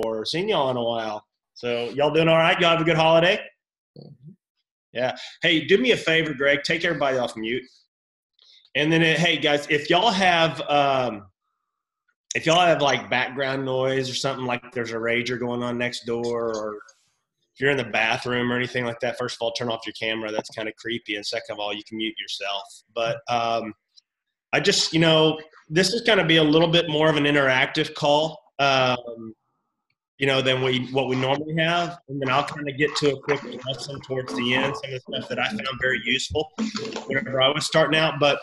or seen y'all in a while. So y'all doing all right? Y'all have a good holiday? Yeah. Hey, do me a favor, Greg. Take everybody off mute. And then, hey, guys, if y'all have like background noise or something, like there's a rager going on next door, or if you're in the bathroom or anything like that, first of all, turn off your camera. That's kind of creepy. And second of all, you can mute yourself. But I just, this is going to be a little bit more of an interactive call, than what we normally have. And then I'll kind of get to a quick lesson towards the end, some of the stuff that I found very useful whenever I was starting out. But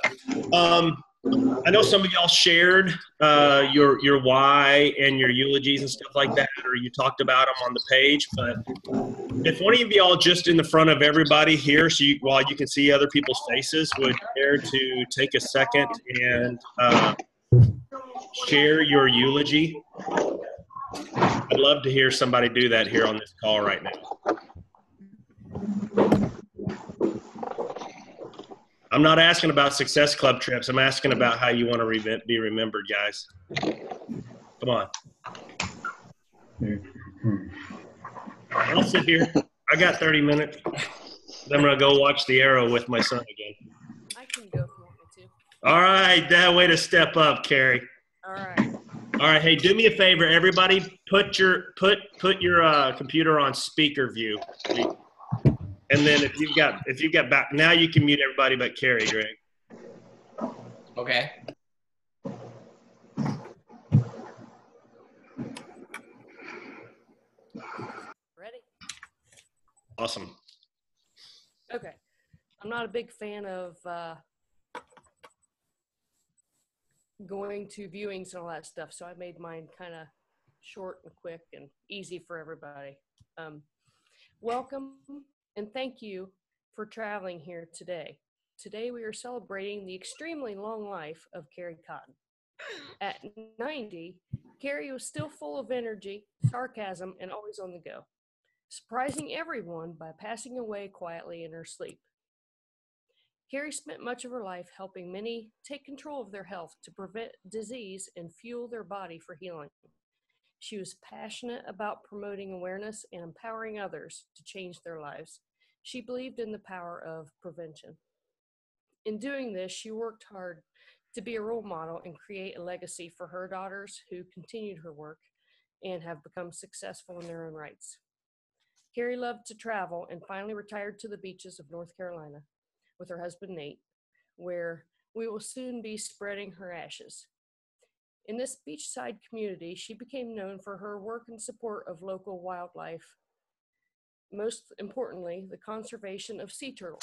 I know some of y'all shared your why and your eulogies and stuff like that, or you talked about them on the page. But if one of y'all just in the front of everybody here, while you can see other people's faces, would care to take a second and share your eulogy. I'd love to hear somebody do that here on this call right now. I'm not asking about Success Club trips. I'm asking about how you want to be remembered, guys. Come on. I'll sit here. I got 30 minutes. Then I'm going to go watch the Arrow with my son again. I can go if you want me to. All right. That way to step up, Carrie. All right. All right. Hey, do me a favor, everybody. Put your computer on speaker view. And then if you've got back, now you can mute everybody but Carrie, Greg. Okay. Ready? Awesome. Okay. I'm not a big fan of going to viewings and all that stuff, so I made mine kind of short and quick and easy for everybody. Welcome and thank you for traveling here today. Today we are celebrating the extremely long life of Carrie Cotton. At 90, Carrie was still full of energy, sarcasm, and always on the go, surprising everyone by passing away quietly in her sleep. Carrie spent much of her life helping many take control of their health to prevent disease and fuel their body for healing. She was passionate about promoting awareness and empowering others to change their lives. She believed in the power of prevention. In doing this, she worked hard to be a role model and create a legacy for her daughters who continued her work and have become successful in their own rights. Carrie loved to travel and finally retired to the beaches of North Carolina with her husband, Nate, where we will soon be spreading her ashes. In this beachside community, she became known for her work and support of local wildlife, most importantly, the conservation of sea turtles.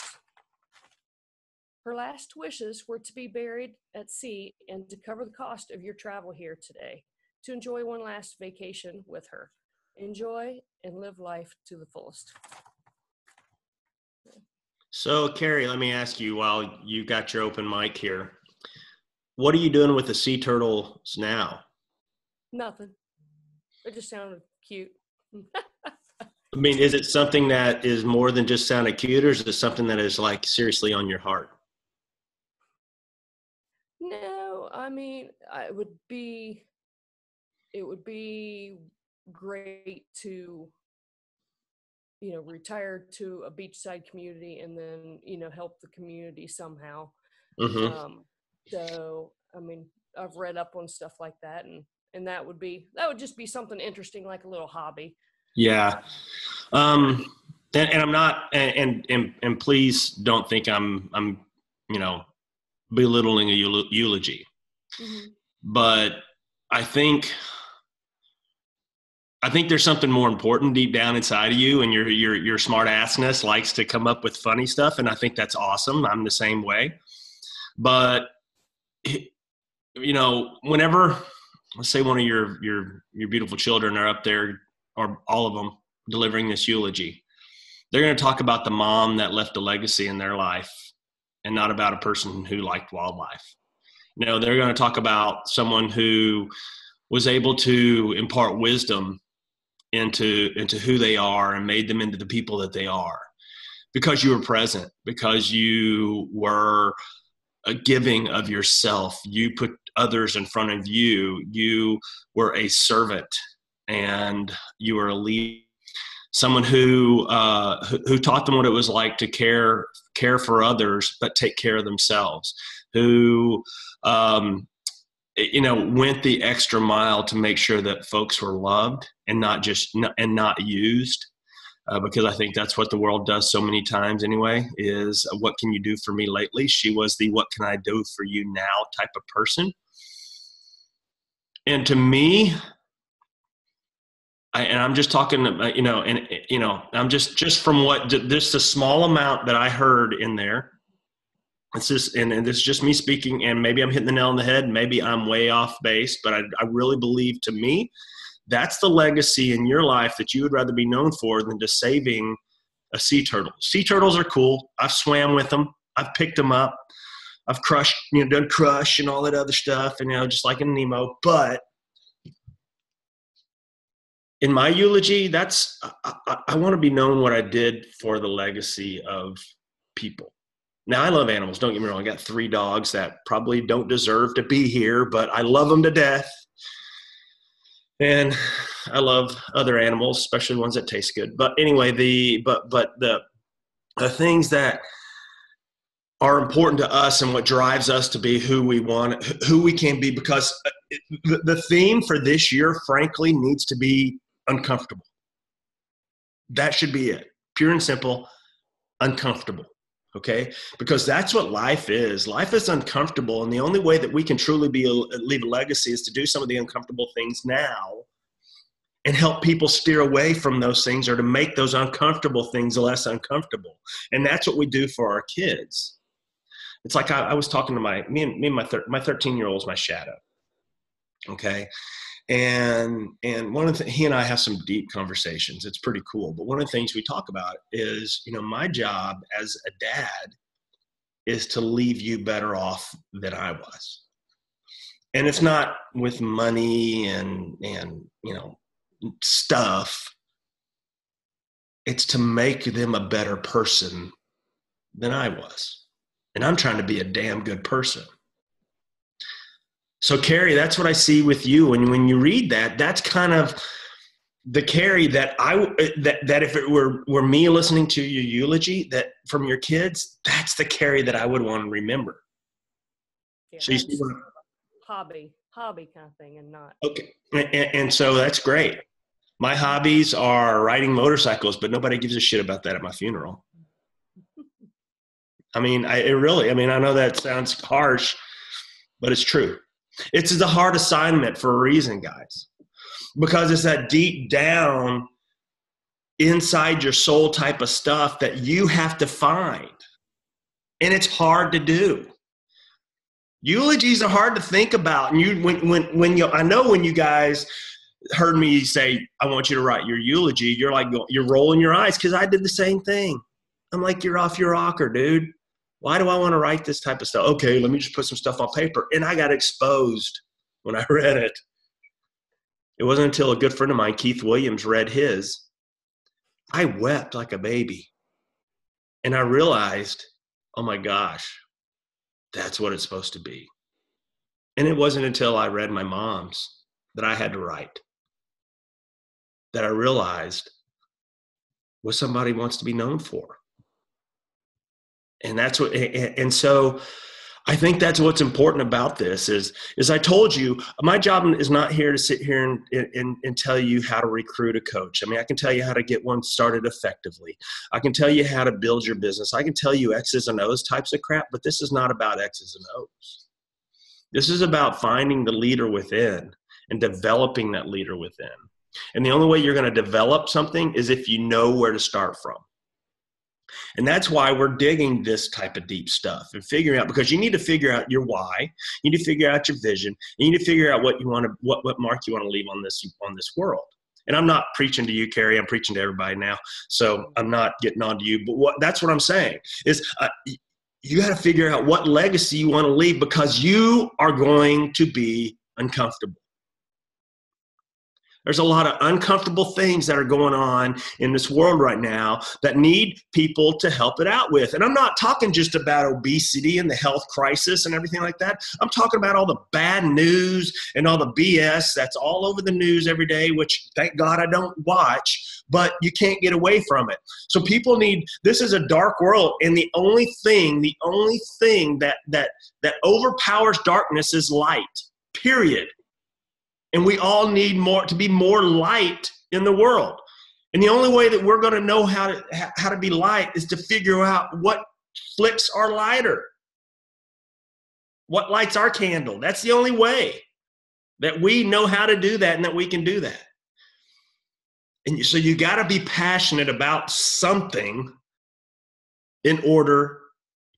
Her last wishes were to be buried at sea and to cover the cost of your travel here today, to enjoy one last vacation with her. Enjoy and live life to the fullest. So, Carrie, let me ask you, while you got your open mic here, what are you doing with the sea turtles now? Nothing. It just sounded cute. I mean, is it something that is more than just sounding cute, or is it something that is like seriously on your heart? No, I mean, it would be great to, retire to a beachside community and then, help the community somehow. Mm-hmm. So, I mean, I've read up on stuff like that, and that would just be something interesting, like a little hobby. Yeah. And I'm not, and please don't think I'm belittling a eulogy, Mm-hmm. but I think there's something more important deep down inside of you, and your smart assness likes to come up with funny stuff. And I think that's awesome. I'm the same way, but whenever, let's say one of your beautiful children are up there, or all of them, delivering this eulogy, they're going to talk about the mom that left a legacy in their life and not about a person who liked wildlife. They're going to talk about someone who was able to impart wisdom into who they are and made them into the people that they are, because you were present, because you were a giving of yourself. You put others in front of you. You were a servant, and you were a leader, someone who taught them what it was like to care for others, but take care of themselves, who went the extra mile to make sure that folks were loved and not used. Because I think that's what the world does so many times anyway, is what can you do for me lately? She was the what can I do for you now type of person. And to me, I'm just talking, I'm just from what, just a small amount that I heard in there. It's just, and this is just me speaking, and maybe I'm hitting the nail on the head. Maybe I'm way off base, but I really believe, to me, that's the legacy in your life that you would rather be known for than just saving a sea turtle. Sea turtles are cool. I've swam with them. I've picked them up. I've crushed, done crush and all that other stuff, and just like in Nemo. But in my eulogy, I want to be known what I did for the legacy of people. Now, I love animals. Don't get me wrong. I got 3 dogs that probably don't deserve to be here, but I love them to death. And I love other animals, especially ones that taste good. But anyway, the things that are important to us and what drives us to be who we can be, because the theme for this year, frankly, needs to be uncomfortable. That should be it. Pure and simple, uncomfortable. Okay? Because that's what life is. Life is uncomfortable, and the only way that we can truly leave a legacy is to do some of the uncomfortable things now and help people steer away from those things, or to make those uncomfortable things less uncomfortable. And that's what we do for our kids. It's like I was talking to my 13-year-old is my shadow. Okay? And one of he and I have some deep conversations. It's pretty cool. But one of the things we talk about is, my job as a dad is to leave you better off than I was. And it's not with money and stuff. It's to make them a better person than I was. And I'm trying to be a damn good person. So, Carrie, that's what I see with you. And when you read that, that's kind of the Carrie that that if it were me listening to your eulogy that from your kids, that's the Carrie that I would want to remember. Yeah, so you see what hobby kind of thing, and not. Okay. And so that's great. My hobbies are riding motorcycles, but nobody gives a shit about that at my funeral. I mean, I know that sounds harsh, but it's true. It's the hard assignment for a reason, guys, because it's that deep down inside your soul type of stuff that you have to find. And it's hard to do. Eulogies are hard to think about. And I know when you guys heard me say, I want you to write your eulogy, you're like, you're rolling your eyes, because I did the same thing. I'm like, you're off your rocker, dude. Why do I want to write this type of stuff? Okay, let me just put some stuff on paper. And I got exposed when I read it. It wasn't until a good friend of mine, Keith Williams, read his. I wept like a baby. And I realized, oh my gosh, that's what it's supposed to be. And it wasn't until I read my mom's that I had to write that I realized what somebody wants to be known for. And so I think that's what's important about this is I told you, my job is not here to sit here and tell you how to recruit a coach. I mean, I can tell you how to get one started effectively. I can tell you how to build your business. I can tell you X's and O's types of crap, but this is not about X's and O's. This is about finding the leader within and developing that leader within. And the only way you're going to develop something is if you know where to start from. And that's why we're digging this type of deep stuff and figuring out, because you need to figure out your why, you need to figure out your vision, and you need to figure out what you want to, what mark you want to leave on this world. And I'm not preaching to you, Carrie. I'm preaching to everybody now. So I'm not getting on to you. But that's what I'm saying is you got to figure out what legacy you want to leave, because you are going to be uncomfortable. There's a lot of uncomfortable things that are going on in this world right now that need people to help it out with. And I'm not talking just about obesity and the health crisis and everything like that. I'm talking about all the bad news and all the BS that's all over the news every day, which thank God I don't watch, but you can't get away from it. So people need, this is a dark world, and the only thing that overpowers darkness is light, period. And we all need more to be more light in the world. And the only way that we're going to know how to be light is to figure out what flicks our lighter, what lights our candle. That's the only way that we know how to do that and that we can do that. And so you got to be passionate about something in order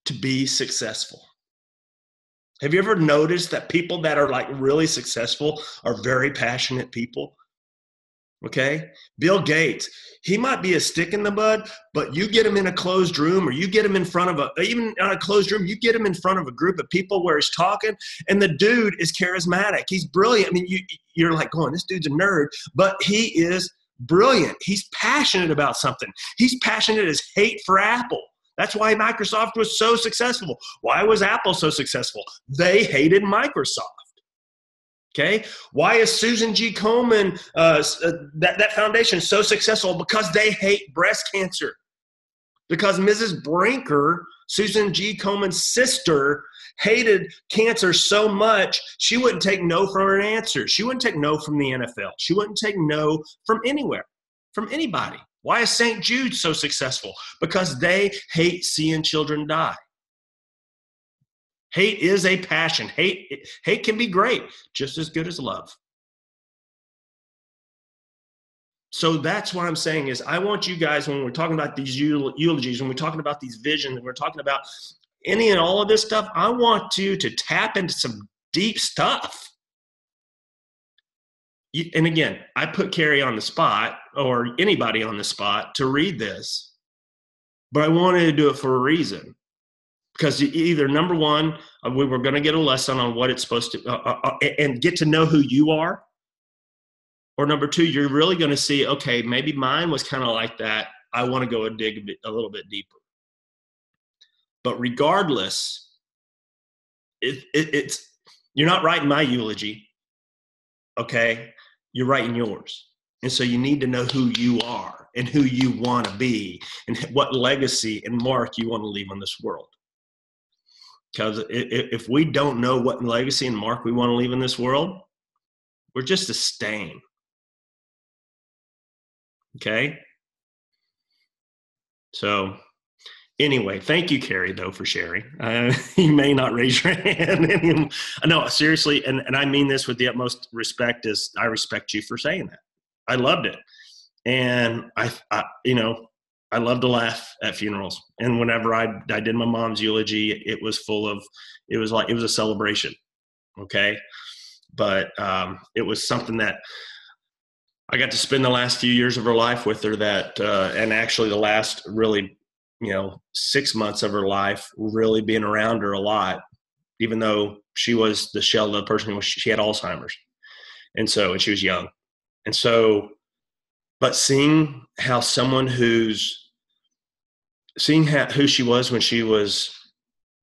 to be successful. Have you ever noticed that people that are like really successful are very passionate people? Okay? Bill Gates, he might be a stick in the mud, but you get him in a closed room, or you get him in front of even on a closed room, you get him in front of a group of people where he's talking, and the dude is charismatic. He's brilliant. I mean, you're like going, this dude's a nerd, but he is brilliant. He's passionate about something. He's passionate as hate for Apple. That's why Microsoft was so successful. Why was Apple so successful? They hated Microsoft. Okay? Why is Susan G. Komen, that foundation, so successful? Because they hate breast cancer. Because Mrs. Brinker, Susan G. Komen's sister, hated cancer so much, she wouldn't take no for an answer. She wouldn't take no from the NFL. She wouldn't take no from anywhere, from anybody. Why is St. Jude so successful? Because they hate seeing children die. Hate is a passion. Hate can be great, just as good as love. So that's what I'm saying is I want you guys, when we're talking about these eulogies, when we're talking about these visions, and we're talking about any and all of this stuff, I want you to tap into some deep stuff. And again, I put Carrie on the spot, or anybody on the spot, to read this, but I wanted to do it for a reason. Because either, number one, we were going to get a lesson on what it's supposed to, and get to know who you are. Or number two, you're really going to see, okay, maybe mine was kind of like that. I want to go and dig a little bit deeper. But regardless, it's you're not writing my eulogy, okay? You're writing yours. And so you need to know who you are and who you want to be and what legacy and mark you want to leave on this world. Because if we don't know what legacy and mark we want to leave in this world, we're just a stain. Okay? So anyway, thank you, Carrie, though, for sharing. You may not raise your hand. No, seriously, and I mean this with the utmost respect, is I respect you for saying that. I loved it. And I love to laugh at funerals. And whenever I did my mom's eulogy, it was a celebration. Okay. But it was something that I got to spend the last few years of her life with her, and actually the last really, 6 months of her life, really being around her a lot, even though she was the shell of the person she had Alzheimer's. And she was young. And so, but seeing how someone who she was when she was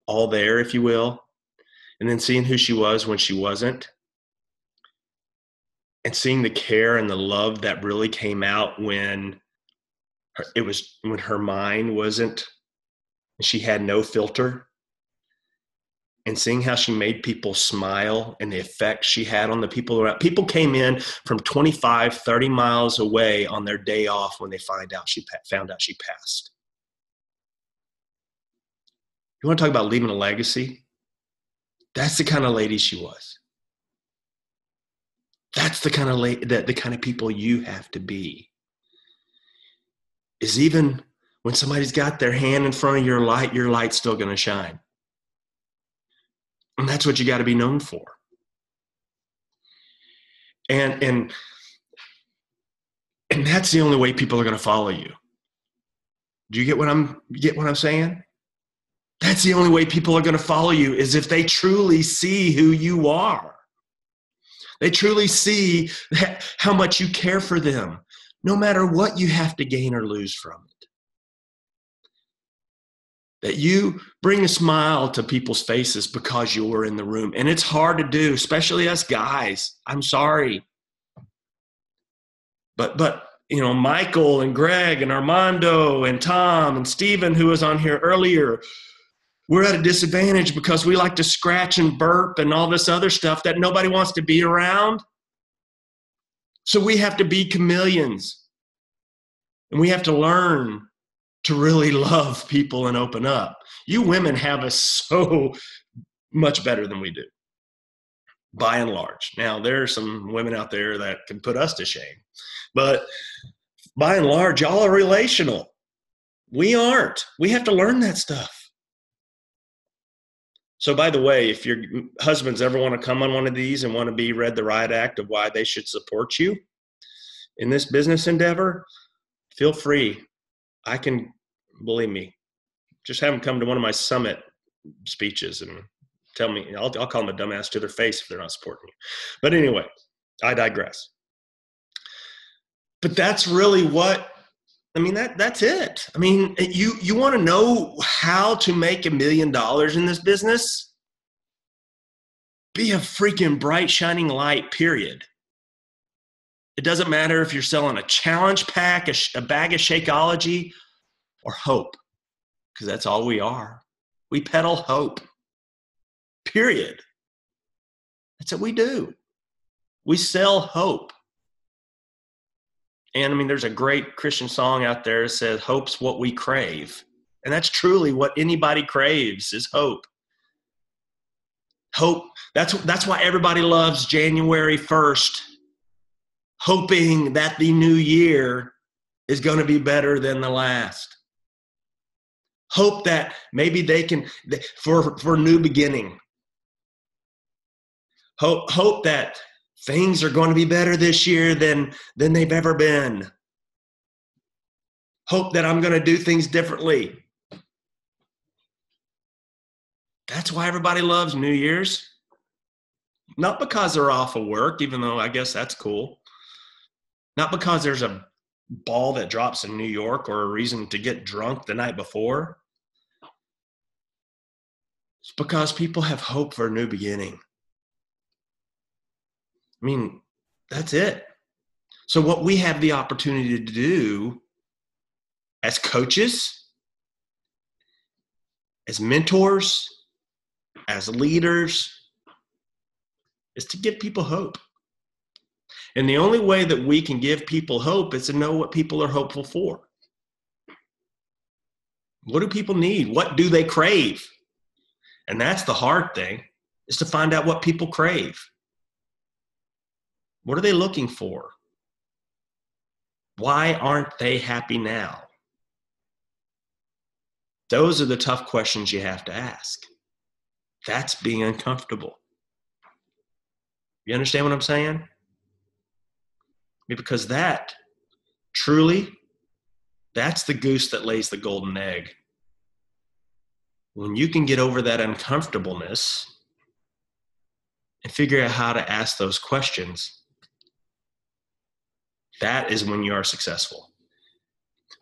all there, if you will, and then seeing who she was when she wasn't, and seeing the care and the love that really came out when her mind wasn't, she had no filter, and seeing how she made people smile and the effect she had on the people around. People came in from 25, 30 miles away on their day off when they found out she passed. You want to talk about leaving a legacy? That's the kind of lady she was. That's the kind of the kind of people you have to be. Is even when somebody's got their hand in front of your light's still going to shine. And that's what you got to be known for. And that's the only way people are going to follow you. Do you get what I'm saying? That's the only way people are going to follow you, is if they truly see who you are. They truly see how much you care for them, no matter what you have to gain or lose from it. That you bring a smile to people's faces because you're in the room. And it's hard to do, especially us guys. I'm sorry. But you know, Michael and Greg and Armando and Tom and Steven, who was on here earlier, we're at a disadvantage because we like to scratch and burp and all this other stuff that nobody wants to be around. So we have to be chameleons. And we have to learn to really love people and open up. You women have us so much better than we do, by and large. Now, there are some women out there that can put us to shame. But by and large, y'all are relational. We aren't. We have to learn that stuff. So by the way, if your husbands ever want to come on one of these and want to be read the riot act of why they should support you in this business endeavor, feel free. I can, believe me, just have them come to one of my summit speeches and tell me, I'll call them a dumbass to their face if they're not supporting you. But anyway, I digress. But that's really what, I mean, that's it. I mean, you want to know how to make $1 million in this business? Be a freaking bright, shining light, period. It doesn't matter if you're selling a challenge pack, a bag of Shakeology, or hope, because that's all we are. We peddle hope, period. That's what we do. We sell hope. And I mean, there's a great Christian song out there that says, hope's what we crave. And that's truly what anybody craves, is hope. Hope, that's why everybody loves January 1st, hoping that the new year is going to be better than the last. Hope that maybe they can, for new beginning. Hope that things are going to be better this year than they've ever been. Hope that I'm going to do things differently. That's why everybody loves New Year's. Not because they're off of work, even though I guess that's cool. Not because there's a ball that drops in New York or a reason to get drunk the night before. It's because people have hope for a new beginning. I mean, that's it. So what we have the opportunity to do as coaches, as mentors, as leaders, is to give people hope. And the only way that we can give people hope is to know what people are hopeful for. What do people need? What do they crave? And that's the hard thing, is to find out what people crave. What are they looking for? Why aren't they happy now? Those are the tough questions you have to ask. That's being uncomfortable. You understand what I'm saying? Because that, truly, that's the goose that lays the golden egg. When you can get over that uncomfortableness and figure out how to ask those questions, that is when you are successful.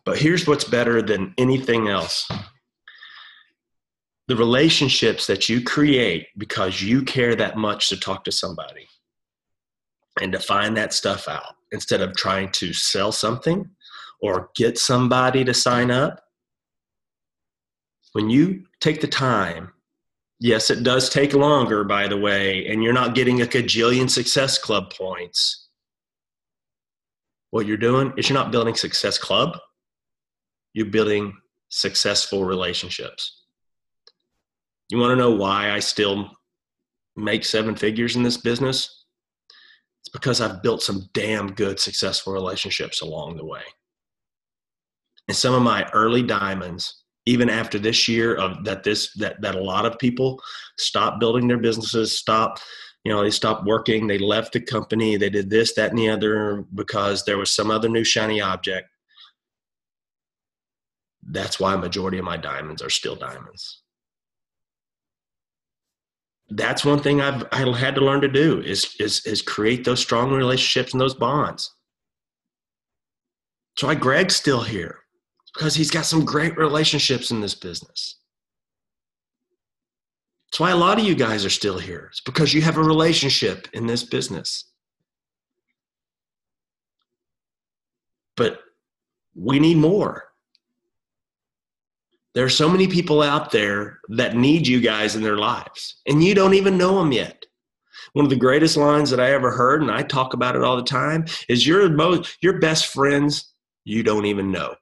But here's what's better than anything else. The relationships that you create because you care that much to talk to somebody and to find that stuff out instead of trying to sell something or get somebody to sign up. When you take the time, yes, it does take longer, by the way, and you're not getting a gajillion Success Club points. What you're doing is you're not building Success Club. You're building successful relationships. You want to know why I still make 7 figures in this business? It's because I've built some damn good successful relationships along the way. And some of my early diamonds, even after this year of that a lot of people stopped building their businesses, they stopped working, they left the company, they did this, that, and the other because there was some other new shiny object. That's why a majority of my diamonds are still diamonds. that's one thing I had to learn to do is create those strong relationships and those bonds. That's why Greg's still here, because he's got some great relationships in this business. That's why a lot of you guys are still here. It's because you have a relationship in this business. But we need more. There are so many people out there that need you guys in their lives, and you don't even know them yet. One of the greatest lines that I ever heard, and I talk about it all the time, is your best friends you don't even know.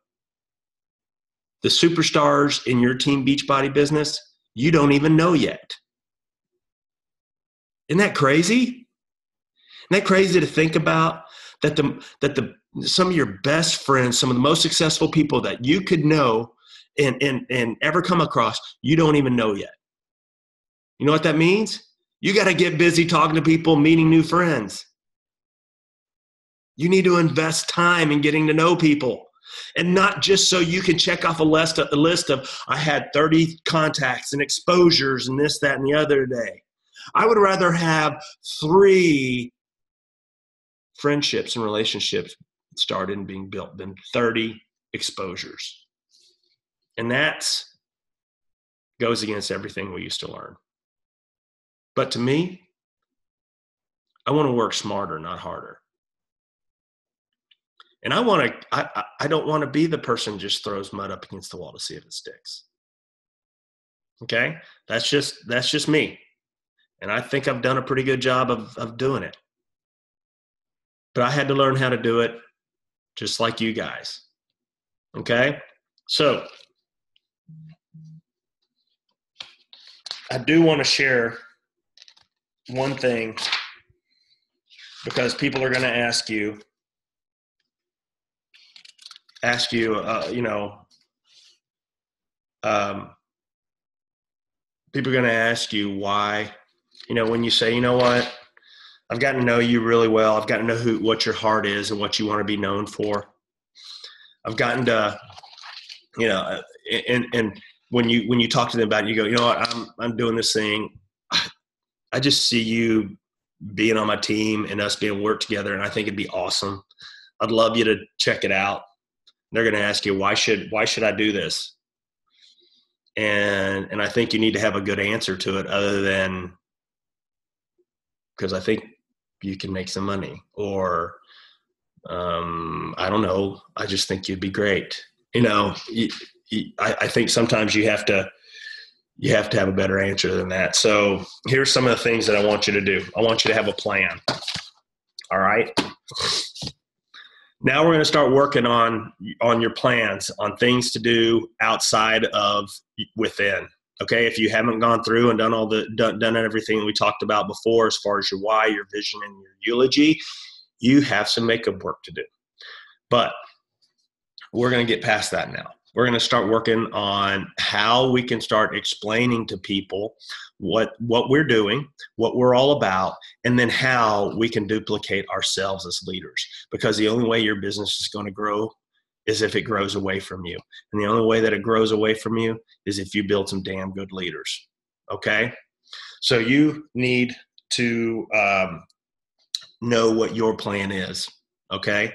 The superstars in your team Beachbody business, you don't even know yet. Isn't that crazy? Isn't that crazy to think about that some of your best friends, some of the most successful people that you could know and ever come across, you don't even know yet. You know what that means? You got to get busy talking to people, meeting new friends. You need to invest time in getting to know people, and not just so you can check off a list of I had 30 contacts and exposures and this, that, and the other day. I would rather have 3 friendships and relationships started and being built than 30 exposures. And that goes against everything we used to learn. But to me, I want to work smarter, not harder. And I don't want to be the person who just throws mud up against the wall to see if it sticks. Okay? That's just me. And I think I've done a pretty good job of doing it. But I had to learn how to do it just like you guys. Okay? So I do want to share one thing, because people are going to ask you, people are going to ask you why, when you say, you know what, I've gotten to know you really well. I've gotten to know what your heart is and what you want to be known for. I've gotten to, and when you talk to them about it, you go, you know what, I'm doing this thing. I just see you being on my team and us being work together, and I think it'd be awesome. I'd love you to check it out. They're going to ask you, why should I do this? And I think you need to have a good answer to it, other than because I think you can make some money, or I don't know, I just think you'd be great. I think sometimes you have to have a better answer than that. So here's some of the things that I want you to do. I want you to have a plan. All right. Now we're going to start working on your plans, on things to do outside of within. Okay. If you haven't gone through and done everything we talked about before, as far as your why, your vision, and your eulogy, you have some makeup work to do. But we're going to get past that now. We're going to start working on how we can start explaining to people what we're doing, what we're all about, and then how we can duplicate ourselves as leaders. Because the only way your business is going to grow is if it grows away from you. And the only way that it grows away from you is if you build some damn good leaders. Okay? So you need to know what your plan is. Okay?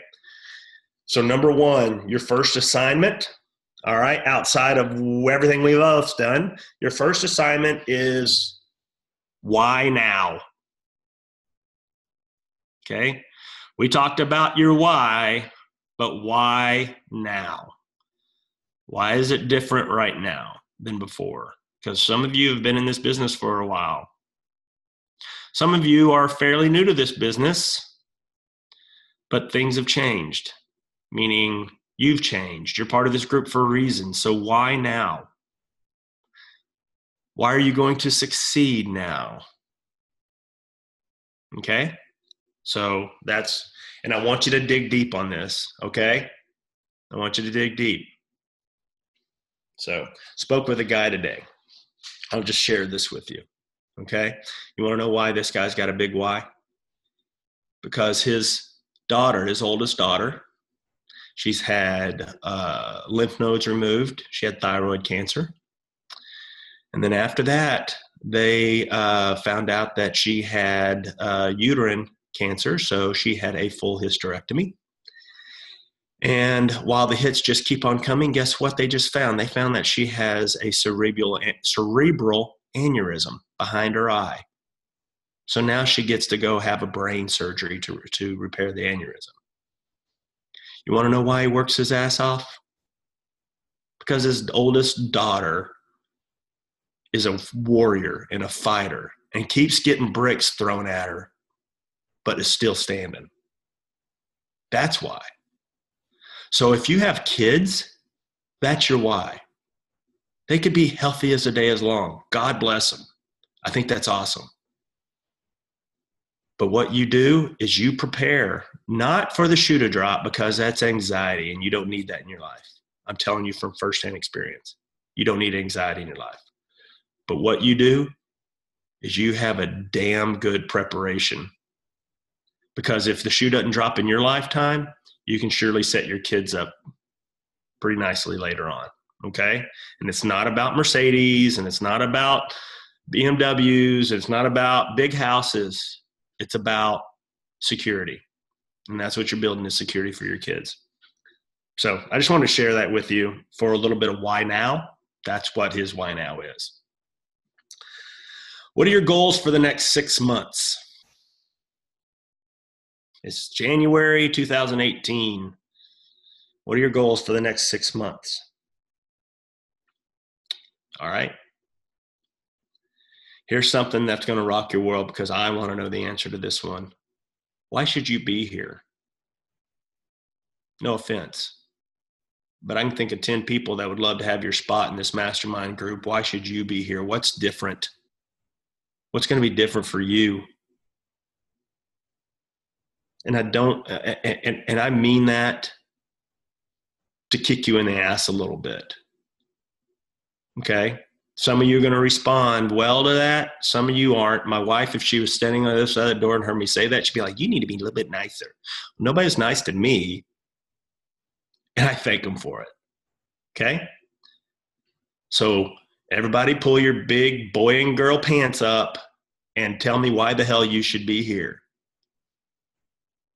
So number 1, your first assignment, all right, outside of everything we've both done, your first assignment is why now? Okay? We talked about your why, but why now? Why is it different right now than before? Because some of you have been in this business for a while. Some of you are fairly new to this business, but things have changed, meaning you've changed. You're part of this group for a reason. So why now? Why are you going to succeed now? Okay? So and I want you to dig deep on this, okay? I want you to dig deep. So, spoke with a guy today. I'll just share this with you, okay? You want to know why this guy's got a big why? Because his oldest daughter, she's had lymph nodes removed. She had thyroid cancer. And then after that, they found out that she had uterine cancer, so she had a full hysterectomy. And while the hits just keep on coming, guess what they just found? They found that she has a cerebral aneurysm behind her eye. So now she gets to go have a brain surgery to repair the aneurysm. You want to know why he works his ass off? Because his oldest daughter is a warrior and a fighter and keeps getting bricks thrown at her, but is still standing. That's why. So if you have kids, that's your why. They could be healthy as a day is long. God bless them. I think that's awesome. But what you do is you prepare, not for the shoe to drop, because that's anxiety and you don't need that in your life. I'm telling you from firsthand experience. You don't need anxiety in your life. But what you do is you have a damn good preparation. Because if the shoe doesn't drop in your lifetime, you can surely set your kids up pretty nicely later on. Okay? And it's not about Mercedes, and it's not about BMWs, it's not about big houses. It's about security. And that's what you're building, is security for your kids. So I just wanted to share that with you for a little bit of why now. That's what his why now is. What are your goals for the next 6 months? It's January 2018. What are your goals for the next 6 months? All right. Here's something that's going to rock your world, because I want to know the answer to this one. Why should you be here? No offense, but I can think of 10 people that would love to have your spot in this mastermind group. Why should you be here? What's different? What's going to be different for you? And I don't, and I mean that to kick you in the ass a little bit. Okay? Some of you are going to respond well to that. Some of you aren't. My wife, if she was standing on this other door and heard me say that, she'd be like, you need to be a little bit nicer. Nobody's nice to me, and I thank them for it. Okay? So everybody pull your big boy and girl pants up and tell me why the hell you should be here.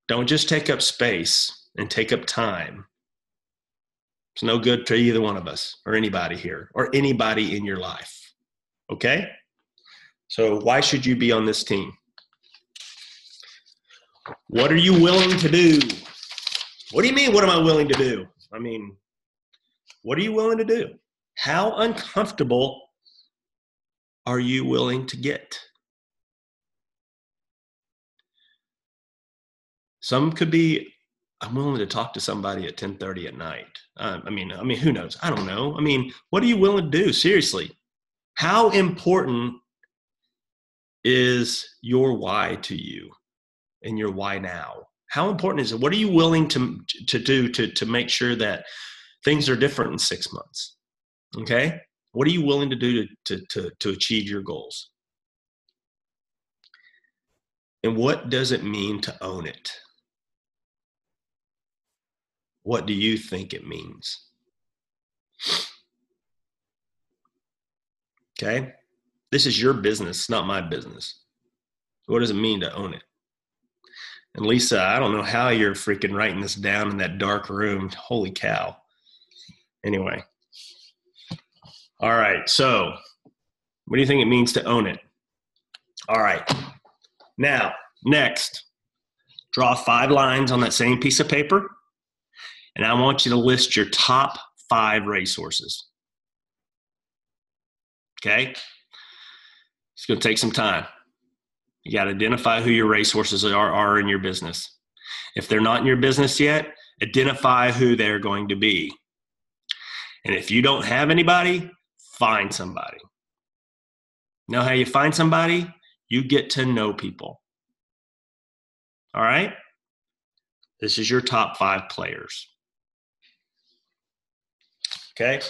Don't just take up space and take up time. It's no good to either one of us or anybody here or anybody in your life. Okay? So why should you be on this team? What are you willing to do? What do you mean, what am I willing to do? I mean, what are you willing to do? How uncomfortable are you willing to get? Some could be, I'm willing to talk to somebody at 10:30 at night. I mean, who knows? I don't know. I mean, what are you willing to do? Seriously, how important is your why to you and your why now? How important is it? What are you willing to do to make sure that things are different in 6 months? Okay, what are you willing to do to achieve your goals? And what does it mean to own it? What do you think it means? Okay? This is your business, not my business. What does it mean to own it? And Lisa, I don't know how you're freaking writing this down in that dark room. Holy cow. Anyway. All right. So what do you think it means to own it? All right. Now, next, draw 5 lines on that same piece of paper. And I want you to list your top 5 resources. Okay? It's going to take some time. You got to identify who your resources are in your business. If they're not in your business yet, identify who they're going to be. And if you don't have anybody, find somebody. Know how you find somebody? You get to know people. All right? This is your top 5 players. Okay?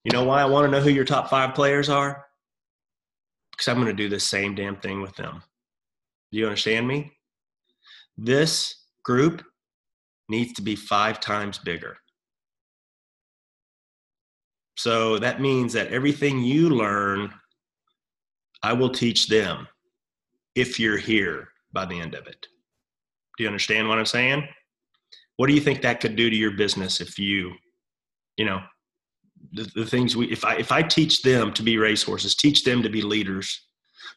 You know why I want to know who your top 5 players are? Because I'm going to do the same damn thing with them. Do you understand me? This group needs to be 5 times bigger. So that means that everything you learn, I will teach them if you're here by the end of it. Do you understand what I'm saying? What do you think that could do to your business if you know, the things if I teach them to be racehorses, teach them to be leaders,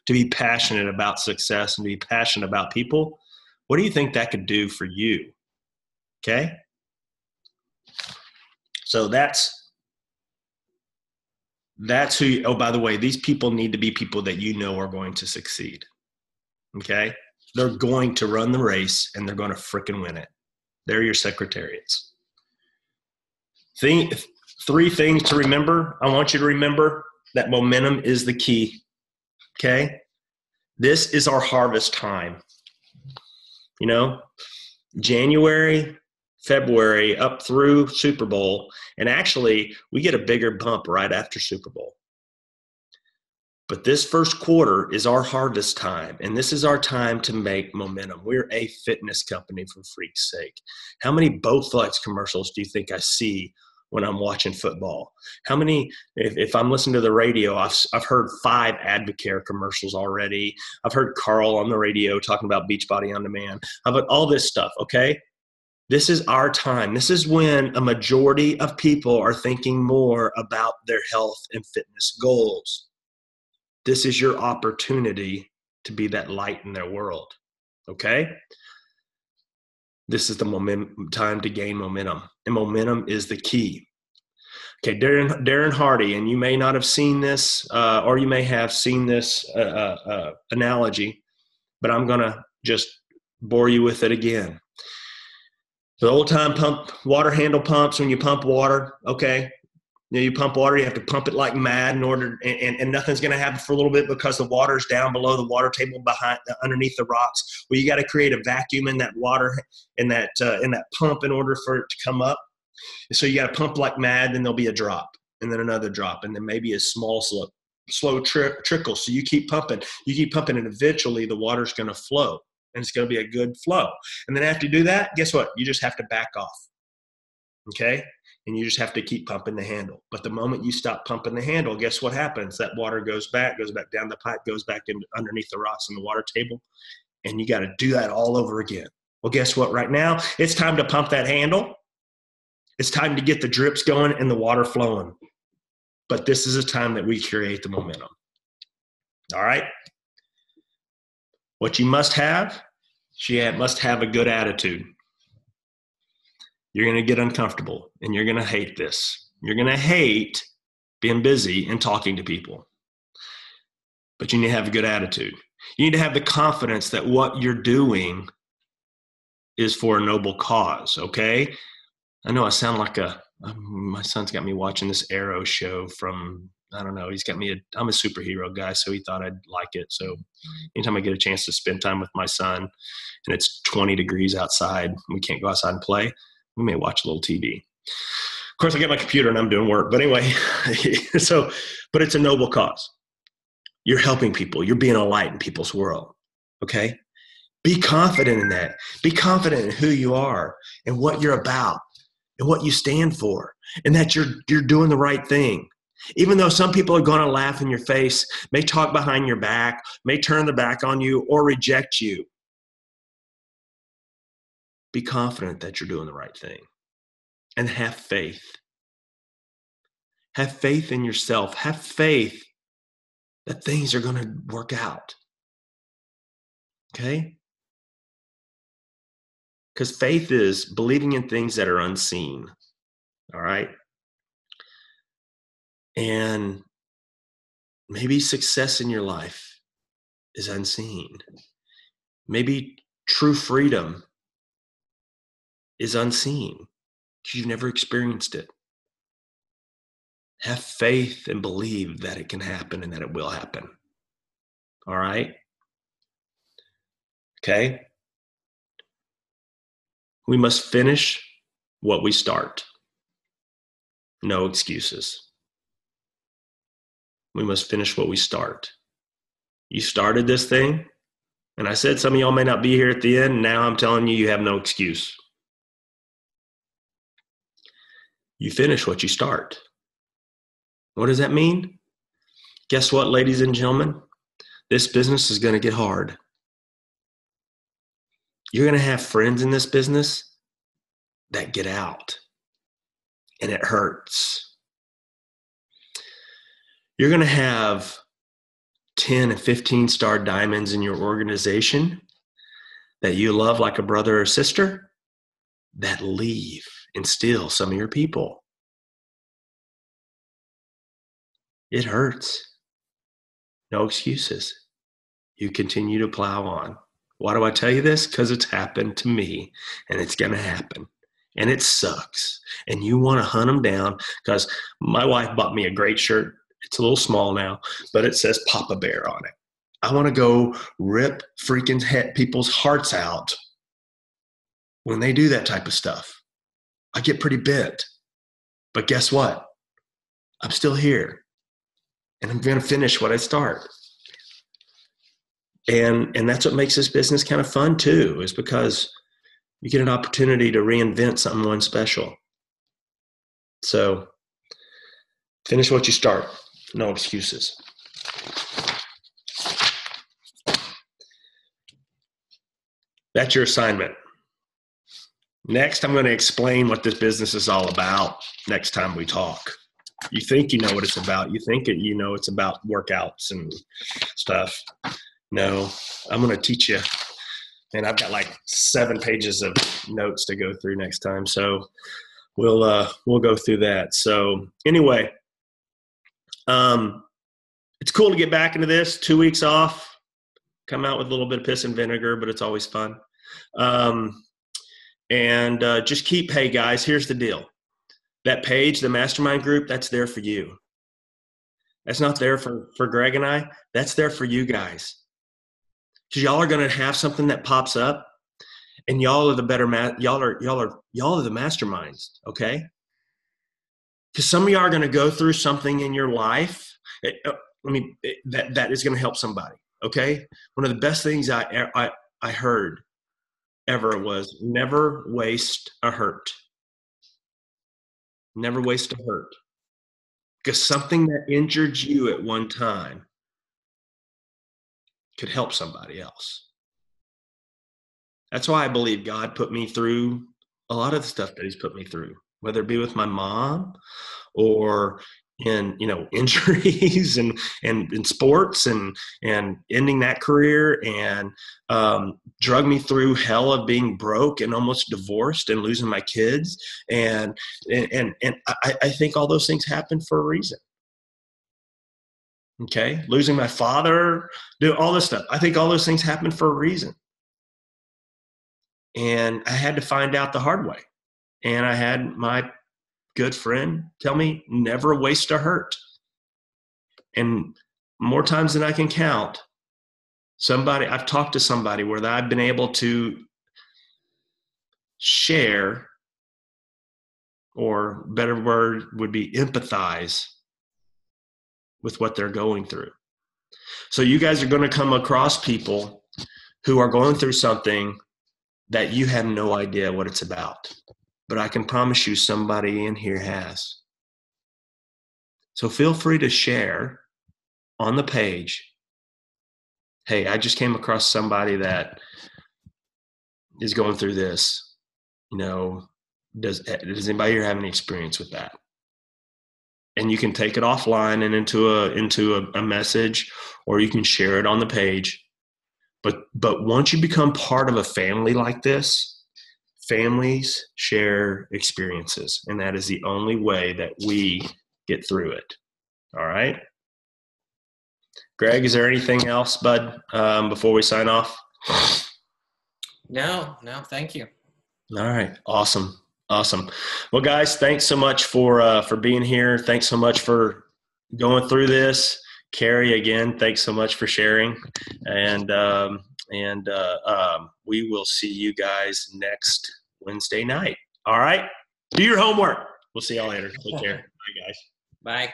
to be passionate about success and to be passionate about people, what do you think that could do for you? Okay. So that's who, oh, by the way, these people need to be people that you know are going to succeed. Okay. They're going to run the race and they're going to frickin' win it. They're your secretariats. Three things to remember. I want you to remember that momentum is the key. Okay. This is our harvest time. You know, January, February, up through Super Bowl. And actually, we get a bigger bump right after Super Bowl. But this first quarter is our harvest time, and this is our time to make momentum. We're a fitness company, for freak's sake. How many Bowflex commercials do you think I see when I'm watching football? How many, if I'm listening to the radio, I've heard 5 Advocare commercials already. I've heard Carl on the radio talking about Beachbody On Demand. I've heard all this stuff, okay? This is our time. This is when a majority of people are thinking more about their health and fitness goals. This is your opportunity to be that light in their world, okay? This is the time to gain momentum, and momentum is the key. Okay, Darren Hardy, and you may not have seen this, or you may have seen this analogy, but I'm going to just bore you with it again. The old-time water handle pumps, when you pump water, okay? You pump water, you have to pump it like mad in order, and nothing's going to happen for a little bit because the water's down below the water table underneath the rocks. Well, you got to create a vacuum in that water, in that pump in order for it to come up. So you got to pump like mad, then there'll be a drop, and then another drop, and then maybe a small slow trickle. So you keep pumping, and eventually the water's going to flow, and it's going to be a good flow. And then after you do that, guess what? You just have to back off, okay? And you just have to keep pumping the handle. But the moment you stop pumping the handle, guess what happens? That water goes back down the pipe, goes back in underneath the rocks in the water table, and you got to do that all over again. Well, guess what? Right now, it's time to pump that handle. It's time to get the drips going and the water flowing. But this is a time that we create the momentum. All right? What you must have, must have a good attitude. You're going to get uncomfortable, and you're going to hate this. You're going to hate being busy and talking to people. But you need to have a good attitude. You need to have the confidence that what you're doing is for a noble cause, okay? I know I sound like my son's got me watching this Arrow show from, I don't know, I'm a superhero guy, so he thought I'd like it. So anytime I get a chance to spend time with my son, and it's 20 degrees outside, we can't go outside and play, we may watch a little TV. Of course, I get my computer and I'm doing work. But anyway, but it's a noble cause. You're helping people. You're being a light in people's world, okay? Be confident in that. Be confident in who you are and what you're about and what you stand for, and that you're doing the right thing. Even though some people are going to laugh in your face, may talk behind your back, may turn their back on you or reject you. Be confident that you're doing the right thing, and have faith. Have faith in yourself. Have faith that things are going to work out. Okay? Because faith is believing in things that are unseen. All right? And maybe success in your life is unseen. Maybe true freedom is unseen because you've never experienced it. Have faith and believe that it can happen and that it will happen. All right? Okay? We must finish what we start. No excuses. We must finish what we start. You started this thing, and I said some of y'all may not be here at the end. Now I'm telling you, you have no excuse. You finish what you start. What does that mean? Guess what, ladies and gentlemen? This business is going to get hard. You're going to have friends in this business that get out, and it hurts. You're going to have 10 and 15-star diamonds in your organization that you love like a brother or sister that leave and steal some of your people. It hurts. No excuses. You continue to plow on. Why do I tell you this? Because it's happened to me, and it's going to happen. And it sucks. And you want to hunt them down, because my wife bought me a great shirt. It's a little small now, but it says Papa Bear on it. I want to go rip freaking people's hearts out when they do that type of stuff. I get pretty bent. But guess what? I'm still here. And I'm going to finish what I start. And that's what makes this business kind of fun too, is because you get an opportunity to reinvent someone special. So finish what you start. No excuses. That's your assignment. Next, I'm going to explain what this business is all about next time we talk. You think you know what it's about. You think you know it's about workouts and stuff. No, I'm going to teach you. And I've got like 7 pages of notes to go through next time. So we'll go through that. So anyway, it's cool to get back into this. 2 weeks off, come out with a little bit of piss and vinegar, but it's always fun. And just hey guys, here's the deal. That page, the mastermind group, that's there for you. That's not there for Greg and I. That's there for you guys. Because y'all are going to have something that pops up, and y'all are the better y'all are the masterminds, okay? Because some of y'all are going to go through something in your life. That is going to help somebody, okay? One of the best things I heard ever was never waste a hurt. Never waste a hurt. Because something that injured you at one time could help somebody else. That's why I believe God put me through a lot of the stuff that he's put me through, whether it be with my mom or in, injuries and in sports and ending that career, and drug me through hell of being broke and almost divorced and losing my kids. And I think all those things happen for a reason. Okay. Losing my father, do all this stuff. I think all those things happen for a reason. And I had to find out the hard way. And I had my good friend tell me, never waste a hurt. And more times than I can count, I've talked to somebody where I've been able to share, or better word would be empathize with what they're going through. So you guys are going to come across people who are going through something that you have no idea what it's about. But I can promise you somebody in here has. So feel free to share on the page. Hey, I just came across somebody that is going through this. Does anybody here have any experience with that? And you can take it offline and into a message, or you can share it on the page. But once you become part of a family like this, families share experiences, and that is the only way that we get through it. All right. Greg, is there anything else, bud, before we sign off? No, thank you. All right. Awesome. Well, guys, thanks so much for being here. Thanks so much for going through this. Carrie, again, thanks so much for sharing. And we will see you guys next Wednesday night. All right. Do your homework. We'll see y'all later. Take care. Bye, guys. Bye.